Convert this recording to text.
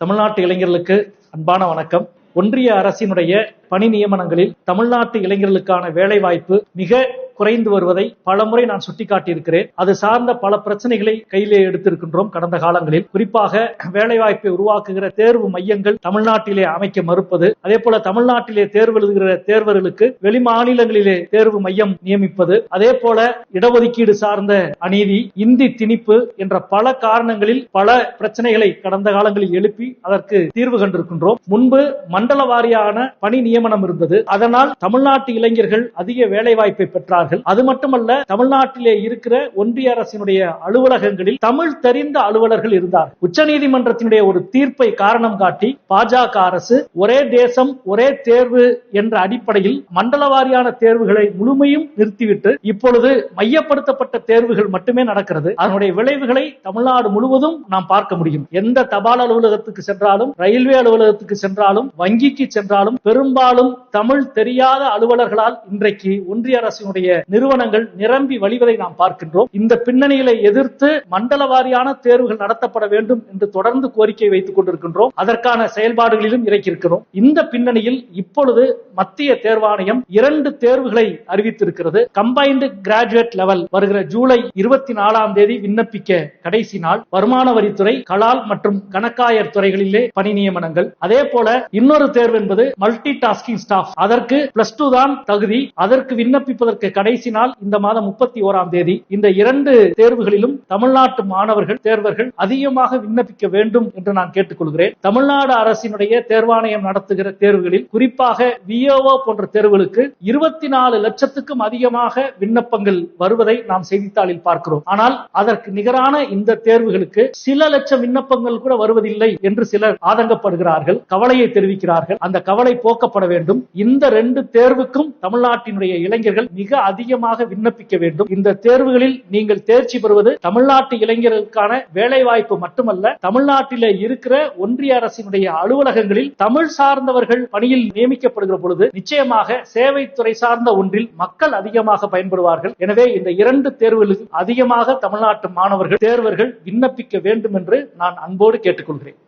தமிழ்நாட்டு இளைஞர்களுக்கு அன்பான வணக்கம். ஒன்றிய அரசினுடைய பணி நியமனங்களில் தமிழ்நாட்டு இளைஞர்களுக்கான வேலை வாய்ப்பு மிக குறைந்து வருவதை பலமுறை நான் சுட்டிக்காட்டியிருக்கிறேன். அது சார்ந்த பல பிரச்சனைகளை கையிலே எடுத்திருக்கின்றோம் கடந்த காலங்களில். குறிப்பாக வேலைவாய்ப்பை உருவாக்குகிற தேர்வு மையங்கள் தமிழ்நாட்டிலே அமைக்க மறுப்பது, அதே போல தமிழ்நாட்டிலே தேர்வு எழுதுகிற தேர்வர்களுக்கு வெளி மாநிலங்களிலே தேர்வு மையம் நியமிப்பது, அதே போல இடஒதுக்கீடு சார்ந்த அநீதி, இந்தி திணிப்பு என்ற பல காரணங்களில் பல பிரச்சனைகளை கடந்த காலங்களில் எழுப்பி அதற்கு தீர்வு கண்டிருக்கின்றோம். முன்பு மண்டல வாரியான பணி நியமனம் இருந்தது. அதனால் தமிழ்நாட்டு இளைஞர்கள் அதிக வேலைவாய்ப்பை பெற்றார்கள். அது மட்டுமல்ல, தமிழ்நாட்டிலே இருக்கிற ஒன்றிய அரசினுடைய அலுவலகங்களில் தமிழ் தெரிந்த அலுவலர்கள் இருந்தார். உச்சநீதிமன்றத்தினுடைய ஒரு தீர்ப்பை காரணம் காட்டி பாஜக அரசு ஒரே தேசம் ஒரே தேர்வு என்ற அடிப்படையில் மண்டல வாரியான தேர்வுகளை முழுமையும் நிறுத்திவிட்டு இப்பொழுது மையப்படுத்தப்பட்ட தேர்வுகள் மட்டுமே நடக்கிறது. அதனுடைய விளைவுகளை தமிழ்நாடு முழுவதும் நாம் பார்க்க முடியும். எந்த தபால் அலுவலகத்துக்கு சென்றாலும், ரயில்வே அலுவலகத்துக்கு சென்றாலும், வங்கிக்கு சென்றாலும் பெரும்பாலும் தமிழ் தெரியாத அலுவலர்களால் இன்றைக்கு ஒன்றிய அரசினுடைய நிறுவனங்கள் நிரம்பி வழிவதை நாம் பார்க்கின்றோம். இந்த பின்னணிகளை எதிர்த்து மண்டல வாரியான தேர்வுகள் நடத்தப்பட வேண்டும் என்று தொடர்ந்து கோரிக்கை வைத்துக் கொண்டிருக்கின்றோம். அதற்கான செயல்பாடுகளிலும் இறக்கியிருக்கிறோம். இந்த பின்னணியில் இப்பொழுது மத்திய தேர்வாணையம் 2 தேர்வுகளை அறிவித்திருக்கிறது. கம்பைன்டு கிராஜுவேட் லெவல் வருகிற ஜூலை 24ஆம் தேதி விண்ணப்பிக்க கடைசி நாள். வருமான வரித்துறை, கலால் மற்றும் கணக்காயர் துறைகளிலே பணி நியமனங்கள். அதே போல இன்னொரு தேர்வு என்பது மல்டி டாஸ்கிங் ஸ்டாஃப். அதற்கு +2 தான் தகுதி. அதற்கு விண்ணப்பிப்பதற்கு கடைசி நாள் இந்த மாதம் 31ஆம் தேதி. இந்த 2 தேர்வுகளிலும் தமிழ்நாட்டு மாணவர்கள் தேர்வர்கள் அதிகமாக விண்ணப்பிக்க வேண்டும் என்று நான் கேட்டுக்கொள்கிறேன். தமிழ்நாடு அரசினுடைய தேர்வாணையம் நடத்துகிற தேர்வுகளில் குறிப்பாக விஓஓ போன்ற தேர்வுகளுக்கு 24 லட்சத்துக்கும் அதிகமாக விண்ணப்பங்கள் வருவதை நாம் செய்தித்தாளில் பார்க்கிறோம். ஆனால் அதற்கு நிகரான இந்த தேர்வுகளுக்கு சில லட்சம் விண்ணப்பங்கள் கூட வருவதில்லை என்று சிலர் ஆதங்கப்படுகிறார்கள், கவலையை தெரிவிக்கிறார்கள். அந்த கவலை போக்கப்பட வேண்டும். இந்த 2 தேர்வுக்கும் தமிழ்நாட்டினுடைய இளைஞர்கள் மிக அதிகமாக விண்ணப்பிக்க வேண்டும். இந்த தேர்வுகளில் நீங்கள் தேர்ச்சி பெறுவது தமிழ்நாட்டு இளைஞர்களுக்கான வேலை வாய்ப்பு மட்டுமல்ல, தமிழ்நாட்டிலே இருக்கிற ஒன்றிய அரசினுடைய அலுவலகங்களில் தமிழ் சார்ந்தவர்கள் பணியில் நியமிக்கப்படுகிற பொழுது நிச்சயமாக சேவைத்துறை சார்ந்த ஒன்றில் மக்கள் அதிகமாக பயன்படுவார்கள். எனவே இந்த 2 தேர்வுகளுக்கு அதிகமாக தமிழ்நாட்டு மாணவர்கள் தேர்வர்கள் விண்ணப்பிக்க வேண்டும் என்று நான் அன்போடு கேட்டுக்கொள்கிறேன்.